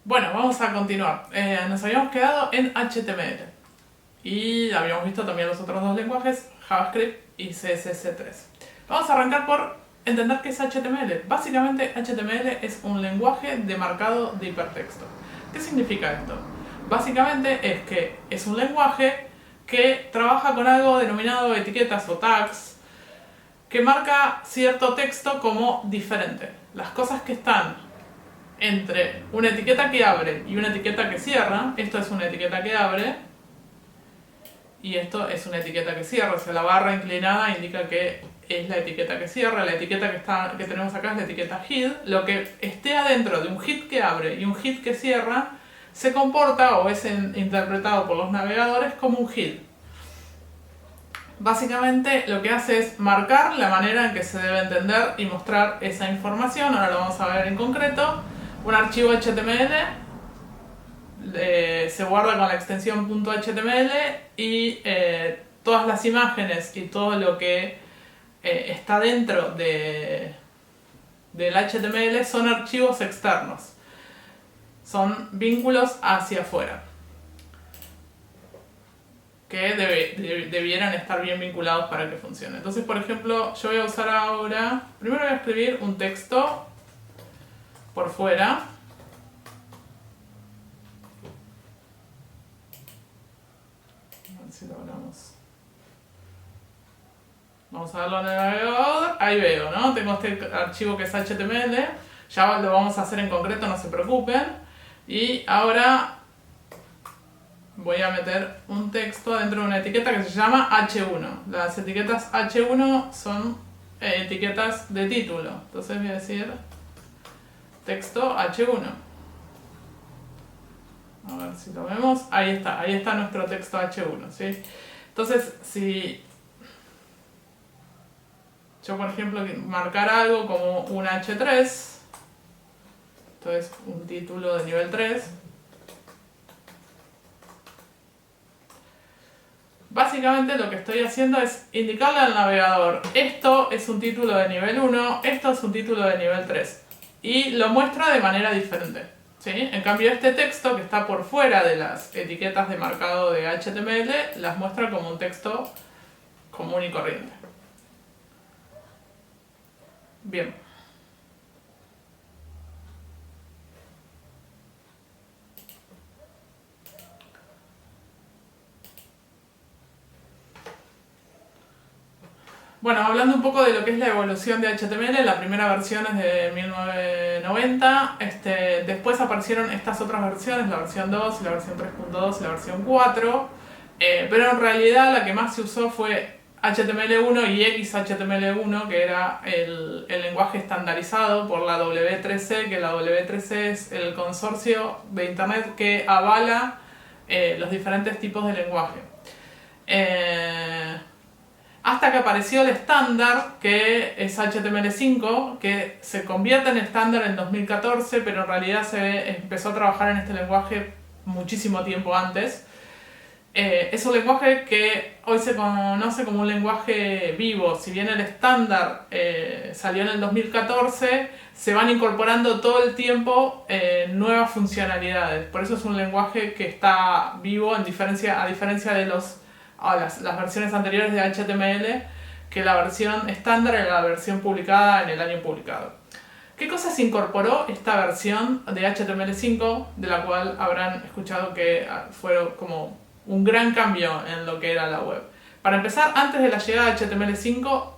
Bueno, vamos a continuar. Nos habíamos quedado en HTML y habíamos visto también los otros dos lenguajes, JavaScript y CSS3. Vamos a arrancar por entender qué es HTML. Básicamente HTML es un lenguaje de marcado de hipertexto. ¿Qué significa esto? Básicamente es que es un lenguaje que trabaja con algo denominado etiquetas o tags, que marca cierto texto como diferente. Las cosas que están entre una etiqueta que abre y una etiqueta que cierra, esto es una etiqueta que abre y esto es una etiqueta que cierra, o sea, la barra inclinada indica que es la etiqueta que cierra, la etiqueta que tenemos acá es la etiqueta head, lo que esté adentro de un head que abre y un head que cierra se comporta o es interpretado por los navegadores como un head. Básicamente lo que hace es marcar la manera en que se debe entender y mostrar esa información. Ahora lo vamos a ver en concreto. Un archivo HTML se guarda con la extensión .html y todas las imágenes y todo lo que está dentro del HTML son archivos externos. Son vínculos hacia afuera, que debieran estar bien vinculados para que funcione. Entonces, por ejemplo, yo voy a usar ahora, primero voy a escribir un texto por fuera. A ver si logramos. Vamos a darlo en el navegador, ahí veo, ¿no? Tengo este archivo que es HTML, ya lo vamos a hacer en concreto, no se preocupen. Y ahora voy a meter un texto dentro de una etiqueta que se llama H1. Las etiquetas H1 son etiquetas de título. Entonces voy a decir texto H1. A ver si lo vemos. Ahí está nuestro texto H1, ¿sí? Entonces, si yo, por ejemplo, marcar algo como un H3, esto es un título de nivel 3, básicamente lo que estoy haciendo es indicarle al navegador, esto es un título de nivel 1, esto es un título de nivel 3. Y lo muestra de manera diferente, ¿sí? En cambio, este texto que está por fuera de las etiquetas de marcado de HTML, las muestra como un texto común y corriente. Bien. Bueno, hablando un poco de lo que es la evolución de HTML, la primera versión es de 1990, después aparecieron estas otras versiones, la versión 2, la versión 3.2 y la versión 4, pero en realidad la que más se usó fue HTML1 y XHTML1, que era el lenguaje estandarizado por la W3C, que la W3C es el consorcio de Internet que avala los diferentes tipos de lenguaje. Hasta que apareció el estándar, que es HTML5, que se convierte en estándar en 2014, pero en realidad se empezó a trabajar en este lenguaje muchísimo tiempo antes. Es un lenguaje que hoy se conoce como un lenguaje vivo. Si bien el estándar salió en el 2014, se van incorporando todo el tiempo nuevas funcionalidades. Por eso es un lenguaje que está vivo a diferencia de las versiones anteriores de HTML, que la versión estándar era la versión publicada en el año publicado. ¿Qué cosas incorporó esta versión de HTML5, de la cual habrán escuchado que fue como un gran cambio en lo que era la web? Para empezar, antes de la llegada de HTML5,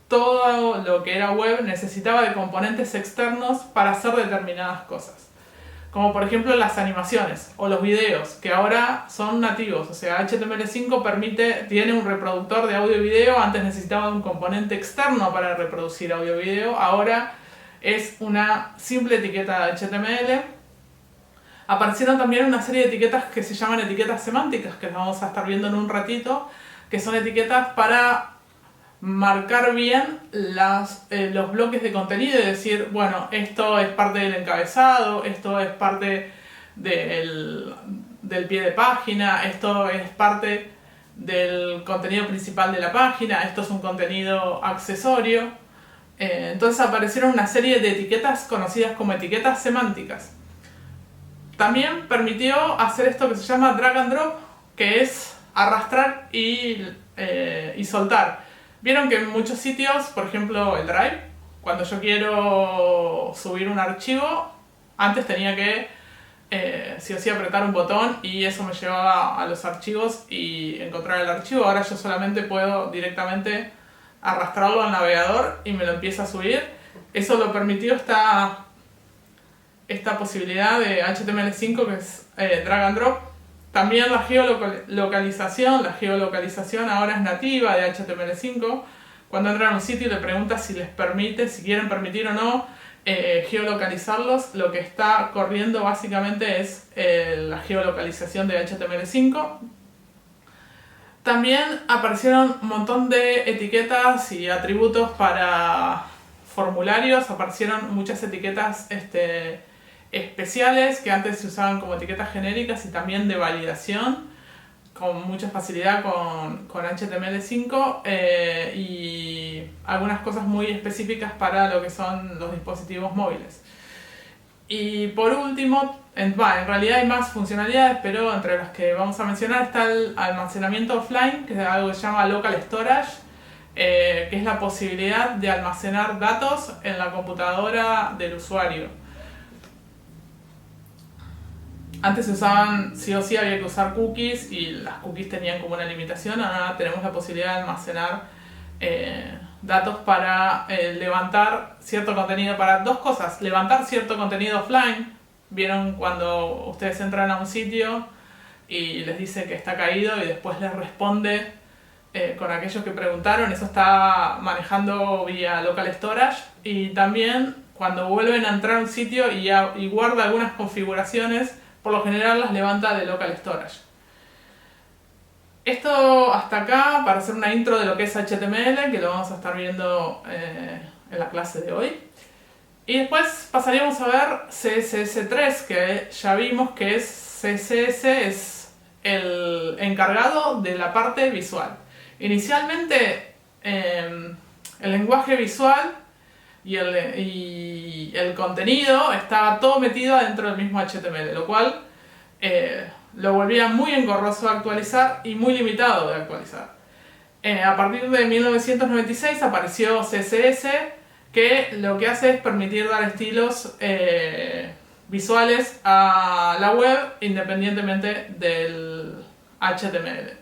todo lo que era web necesitaba de componentes externos para hacer determinadas cosas. Como por ejemplo las animaciones o los videos, que ahora son nativos. O sea, HTML5 tiene un reproductor de audio y video. Antes necesitaba un componente externo para reproducir audio y video. Ahora es una simple etiqueta de HTML. Aparecieron también una serie de etiquetas que se llaman etiquetas semánticas, que las vamos a estar viendo en un ratito, que son etiquetas para marcar bien los bloques de contenido y decir, bueno, esto es parte del encabezado, esto es parte del pie de página, esto es parte del contenido principal de la página, esto es un contenido accesorio. Entonces aparecieron una serie de etiquetas conocidas como etiquetas semánticas. También permitió hacer esto que se llama drag and drop, que es arrastrar y soltar. Vieron que en muchos sitios, por ejemplo el Drive, cuando yo quiero subir un archivo, antes tenía que sí o sí apretar un botón y eso me llevaba a los archivos y encontrar el archivo. Ahora yo solamente puedo directamente arrastrarlo al navegador y me lo empieza a subir. Eso lo permitió esta posibilidad de HTML5, que es drag and drop. También la geolocalización ahora es nativa de HTML5. Cuando entran a un sitio y le preguntas si les permite, si quieren permitir o no geolocalizarlos, lo que está corriendo básicamente es la geolocalización de HTML5. También aparecieron un montón de etiquetas y atributos para formularios, aparecieron muchas etiquetas especiales que antes se usaban como etiquetas genéricas y también de validación con mucha facilidad con HTML5 y algunas cosas muy específicas para lo que son los dispositivos móviles. Y por último, en realidad hay más funcionalidades, pero entre las que vamos a mencionar está el almacenamiento offline, que es algo que se llama local storage, que es la posibilidad de almacenar datos en la computadora del usuario. Antes se usaban, sí o sí había que usar cookies y las cookies tenían como una limitación. Ahora tenemos la posibilidad de almacenar datos para levantar cierto contenido, para dos cosas: levantar cierto contenido offline. Vieron cuando ustedes entran a un sitio y les dice que está caído y después les responde con aquellos que preguntaron. Eso está manejando vía local storage. Y también cuando vuelven a entrar a un sitio y guarda algunas configuraciones, por lo general las levanta de local storage. Esto hasta acá para hacer una intro de lo que es HTML, que lo vamos a estar viendo en la clase de hoy. Y después pasaríamos a ver CSS3, que ya vimos que CSS es el encargado de la parte visual. Inicialmente el lenguaje visual y el contenido estaba todo metido dentro del mismo HTML, lo cual lo volvía muy engorroso de actualizar y muy limitado de actualizar. A partir de 1996 apareció CSS, que lo que hace es permitir dar estilos visuales a la web independientemente del HTML.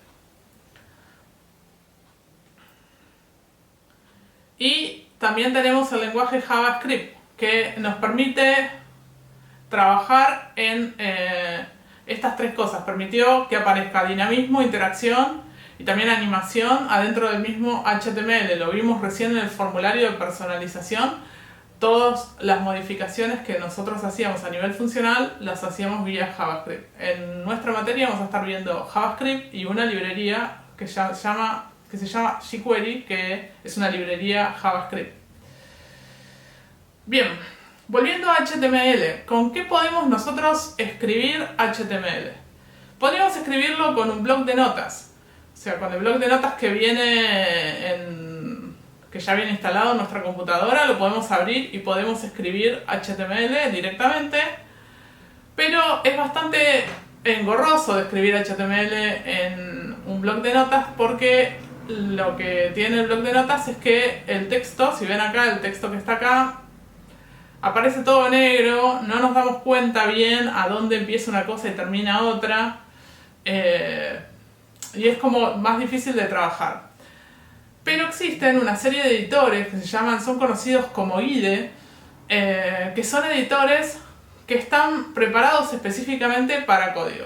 Y también tenemos el lenguaje JavaScript, que nos permite trabajar en estas tres cosas. Permitió que aparezca dinamismo, interacción y también animación adentro del mismo HTML. Lo vimos recién en el formulario de personalización. Todas las modificaciones que nosotros hacíamos a nivel funcional las hacíamos vía JavaScript. En nuestra materia vamos a estar viendo JavaScript y una librería que se llama jQuery, que es una librería JavaScript. Bien, volviendo a HTML, ¿con qué podemos nosotros escribir HTML? Podríamos escribirlo con un bloc de notas, o sea, con el bloc de notas que ya viene instalado en nuestra computadora. Lo podemos abrir y podemos escribir HTML directamente, pero es bastante engorroso de escribir HTML en un bloc de notas, porque lo que tiene el bloc de notas es que el texto, si ven acá, el texto que está acá, aparece todo negro, no nos damos cuenta bien a dónde empieza una cosa y termina otra, y es como más difícil de trabajar. Pero existen una serie de editores que son conocidos como IDE, que son editores que están preparados específicamente para código.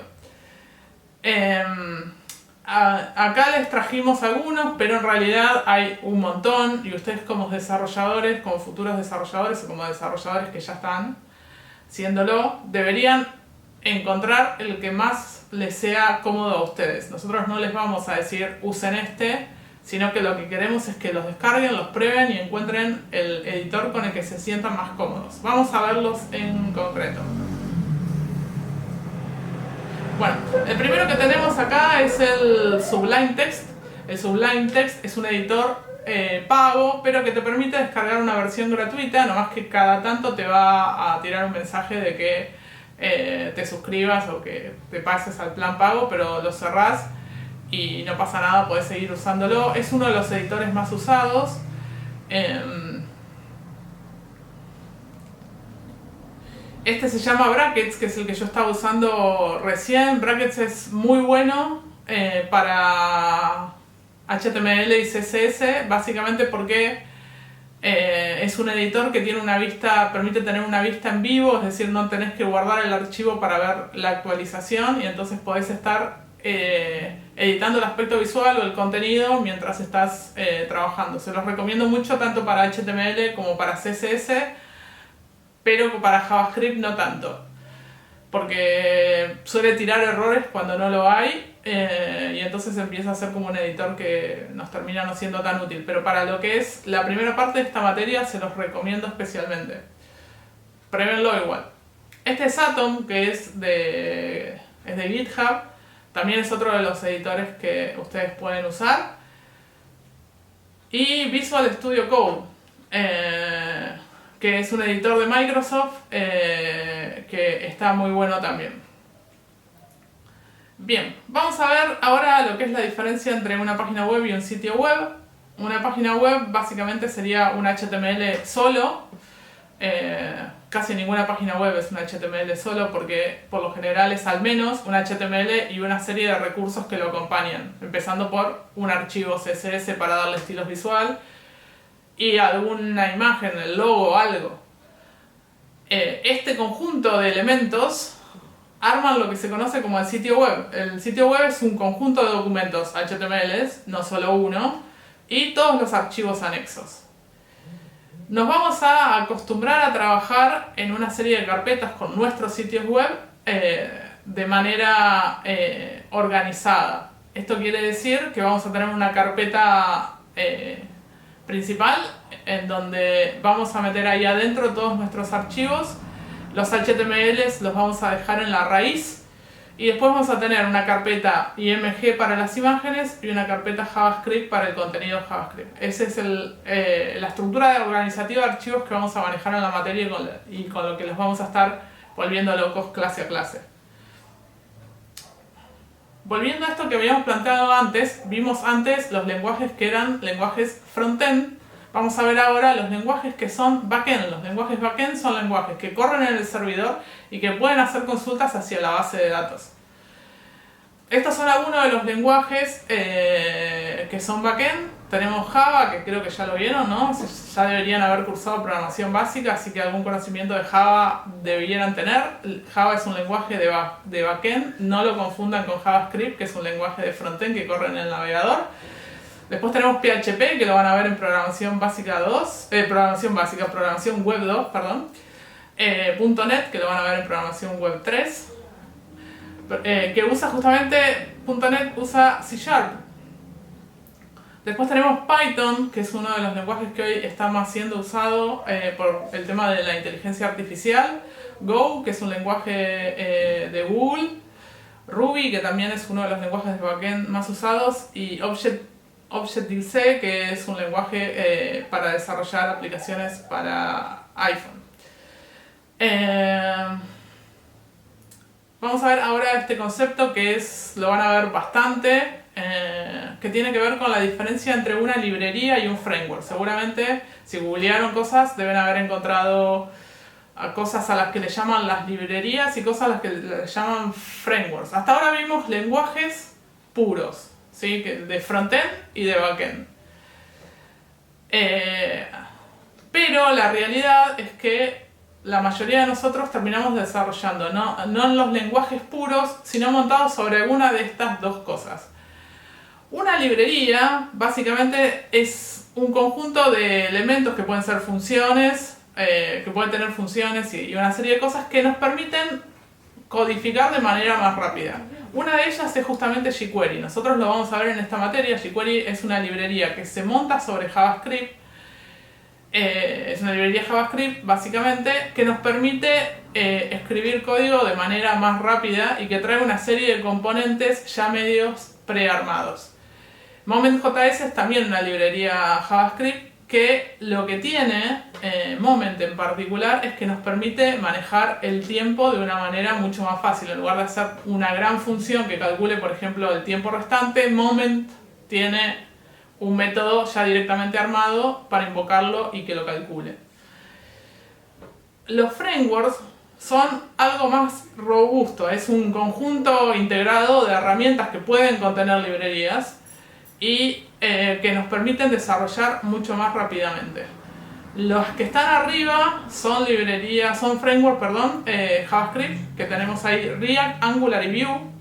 Acá les trajimos algunos, pero en realidad hay un montón, y ustedes como desarrolladores, como futuros desarrolladores o como desarrolladores que ya están siéndolo, deberían encontrar el que más les sea cómodo a ustedes. Nosotros no les vamos a decir usen este, sino que lo que queremos es que los descarguen, los prueben y encuentren el editor con el que se sientan más cómodos. Vamos a verlos en concreto. Bueno, el primero que tenemos acá es el Sublime Text. El Sublime Text es un editor pago, pero que te permite descargar una versión gratuita, nomás que cada tanto te va a tirar un mensaje de que te suscribas o que te pases al plan pago, pero lo cerrás y no pasa nada, podés seguir usándolo. Es uno de los editores más usados. Este se llama Brackets, que es el que yo estaba usando recién. Brackets es muy bueno para HTML y CSS, básicamente porque es un editor que tiene una vista, permite tener una vista en vivo, es decir, no tenés que guardar el archivo para ver la actualización y entonces podés estar editando el aspecto visual o el contenido mientras estás trabajando. Se los recomiendo mucho tanto para HTML como para CSS, pero para JavaScript no tanto, porque suele tirar errores cuando no lo hay y entonces empieza a ser como un editor que nos termina no siendo tan útil. Pero para lo que es la primera parte de esta materia se los recomiendo especialmente. Pruébenlo igual. Este es Atom, que es de GitHub. También es otro de los editores que ustedes pueden usar. Y Visual Studio Code, que es un editor de Microsoft que está muy bueno también. Bien, vamos a ver ahora lo que es la diferencia entre una página web y un sitio web. Una página web básicamente sería un HTML solo. Casi ninguna página web es un HTML solo porque por lo general es al menos un HTML y una serie de recursos que lo acompañan, empezando por un archivo CSS para darle estilos visual y alguna imagen, el logo, algo. Este conjunto de elementos arman lo que se conoce como el sitio web. El sitio web es un conjunto de documentos HTML, no solo uno, y todos los archivos anexos. Nos vamos a acostumbrar a trabajar en una serie de carpetas con nuestros sitios web de manera organizada. Esto quiere decir que vamos a tener una carpeta principal en donde vamos a meter ahí adentro todos nuestros archivos. Los HTMLs los vamos a dejar en la raíz y después vamos a tener una carpeta IMG para las imágenes y una carpeta JavaScript para el contenido JavaScript. Esa es la estructura organizativa de archivos que vamos a manejar en la materia y con lo que les vamos a estar volviendo locos clase a clase. Volviendo a esto que habíamos planteado antes, vimos antes los lenguajes que eran lenguajes frontend. Vamos a ver ahora los lenguajes que son backend. Los lenguajes backend son lenguajes que corren en el servidor y que pueden hacer consultas hacia la base de datos. Estos son algunos de los lenguajes que son backend. Tenemos Java, que creo que ya lo vieron, ¿no? Ya deberían haber cursado programación básica, así que algún conocimiento de Java debieran tener. Java es un lenguaje de backend, no lo confundan con JavaScript, que es un lenguaje de frontend que corre en el navegador. Después tenemos PHP, que lo van a ver en programación básica 2, programación web 2, perdón. .NET, que lo van a ver en programación web 3. Que usa justamente, .NET usa C#. Después tenemos Python, que es uno de los lenguajes que hoy está más siendo usado por el tema de la inteligencia artificial. Go, que es un lenguaje de Google. Ruby, que también es uno de los lenguajes de backend más usados. Y Objective-C, que es un lenguaje para desarrollar aplicaciones para iPhone. Vamos a ver ahora este concepto que lo van a ver bastante, que tiene que ver con la diferencia entre una librería y un framework. Seguramente si googlearon cosas deben haber encontrado cosas a las que le llaman las librerías y cosas a las que le llaman frameworks. Hasta ahora vimos lenguajes puros, ¿sí? De frontend y de backend. Pero la realidad es que la mayoría de nosotros terminamos desarrollando, no en los lenguajes puros, sino montados sobre alguna de estas dos cosas. Una librería básicamente es un conjunto de elementos que pueden ser funciones, que pueden tener funciones y una serie de cosas que nos permiten codificar de manera más rápida. Una de ellas es justamente jQuery. Nosotros lo vamos a ver en esta materia. jQuery es una librería que se monta sobre JavaScript. Es una librería JavaScript básicamente que nos permite escribir código de manera más rápida y que trae una serie de componentes ya medios prearmados. Moment.js es también una librería JavaScript que lo que tiene Moment en particular es que nos permite manejar el tiempo de una manera mucho más fácil. En lugar de hacer una gran función que calcule, por ejemplo, el tiempo restante, Moment tiene un método ya directamente armado para invocarlo y que lo calcule. Los frameworks son algo más robusto, es un conjunto integrado de herramientas que pueden contener librerías y que nos permiten desarrollar mucho más rápidamente. Los que están arriba son framework, JavaScript, que tenemos ahí React, Angular y Vue.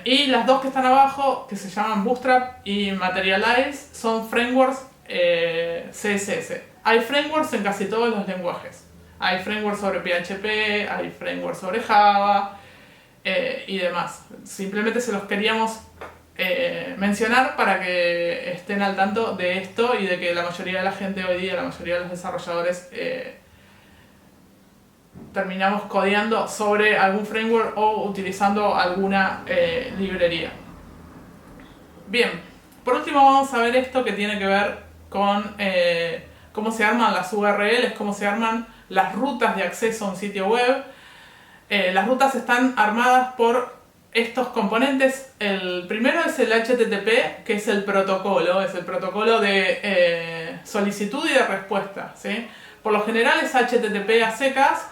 Y las dos que están abajo, que se llaman Bootstrap y Materialize, son frameworks CSS. Hay frameworks en casi todos los lenguajes. Hay frameworks sobre PHP, hay frameworks sobre Java y demás. Simplemente se los queríamos mencionar para que estén al tanto de esto y de que la mayoría de la gente hoy día, la mayoría de los desarrolladores, terminamos codeando sobre algún framework o utilizando alguna librería. Bien, por último vamos a ver esto que tiene que ver con cómo se arman las URLs, cómo se arman las rutas de acceso a un sitio web. Las rutas están armadas por estos componentes. El primero es el HTTP, que es el protocolo de solicitud y de respuesta, ¿sí? Por lo general es HTTP a secas.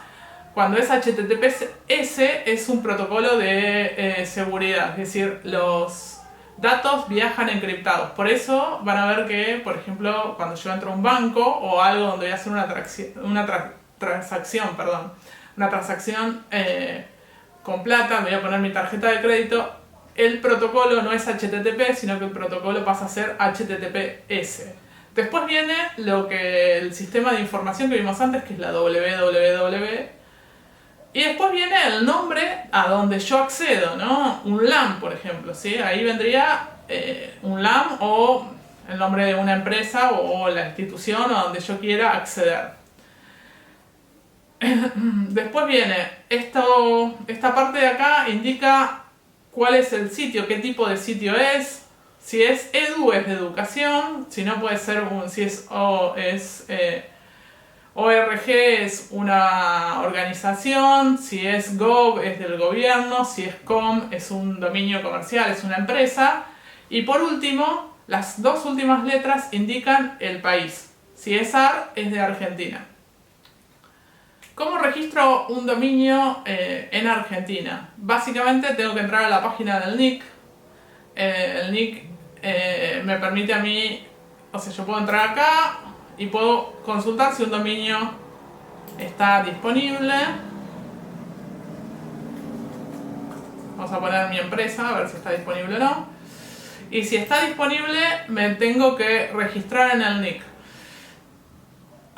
Cuando es HTTPS es un protocolo de seguridad, es decir, los datos viajan encriptados. Por eso van a ver que, por ejemplo, cuando yo entro a un banco o algo donde voy a hacer una transacción con plata, me voy a poner mi tarjeta de crédito, el protocolo no es HTTP, sino que el protocolo pasa a ser HTTPS. Después viene el sistema de información que vimos antes, que es la www. Y después viene el nombre a donde yo accedo, ¿no? Un LAN, por ejemplo, ¿sí? Ahí vendría un LAN o el nombre de una empresa o la institución a donde yo quiera acceder. Después viene esta parte de acá, indica cuál es el sitio, qué tipo de sitio es. Si es edu es de educación, si no puede ser ORG es una organización, si es gov es del gobierno, si es com es un dominio comercial, es una empresa. Y por último, las dos últimas letras indican el país. Si es AR es de Argentina. ¿Cómo registro un dominio en Argentina? Básicamente tengo que entrar a la página del NIC. El NIC me permite a mí, yo puedo entrar acá y puedo consultar si un dominio está disponible. Vamos a poner mi empresa, a ver si está disponible o no. Y si está disponible, me tengo que registrar en el NIC.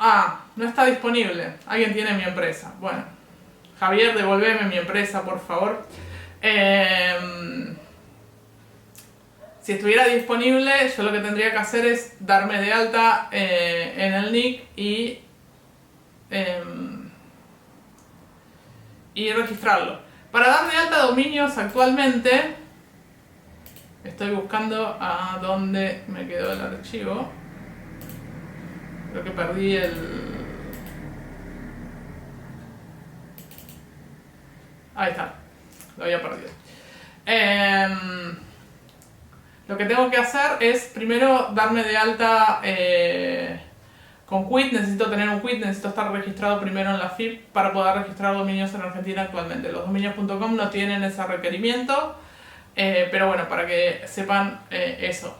Ah, no está disponible. Alguien tiene mi empresa. Bueno, Javier, devolveme mi empresa, por favor. Si estuviera disponible, yo lo que tendría que hacer es darme de alta en el NIC y registrarlo. Para dar de alta dominios actualmente, estoy buscando a dónde me quedó el archivo. Creo que perdí Ahí está, lo había perdido. Lo que tengo que hacer es primero darme de alta con quit. Necesito tener un quit, necesito estar registrado primero en la FIP para poder registrar dominios en Argentina actualmente. Los dominios.com no tienen ese requerimiento, pero bueno, para que sepan eso.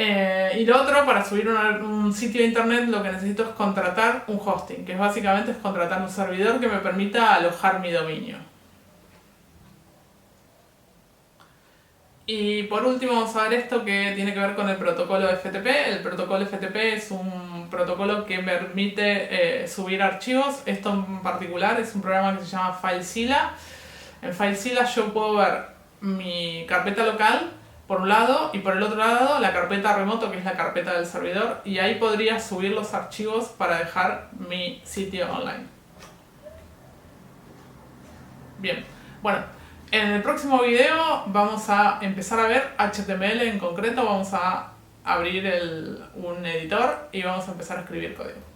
Y lo otro, para subir un sitio de internet, lo que necesito es contratar un hosting, que básicamente es contratar un servidor que me permita alojar mi dominio. Y por último vamos a ver esto que tiene que ver con el protocolo FTP. El protocolo FTP es un protocolo que permite subir archivos. Esto en particular es un programa que se llama FileZilla. En FileZilla yo puedo ver mi carpeta local por un lado y por el otro lado la carpeta remoto, que es la carpeta del servidor, y ahí podría subir los archivos para dejar mi sitio online. Bien, bueno, en el próximo video vamos a empezar a ver HTML en concreto, vamos a abrir un editor y vamos a empezar a escribir código.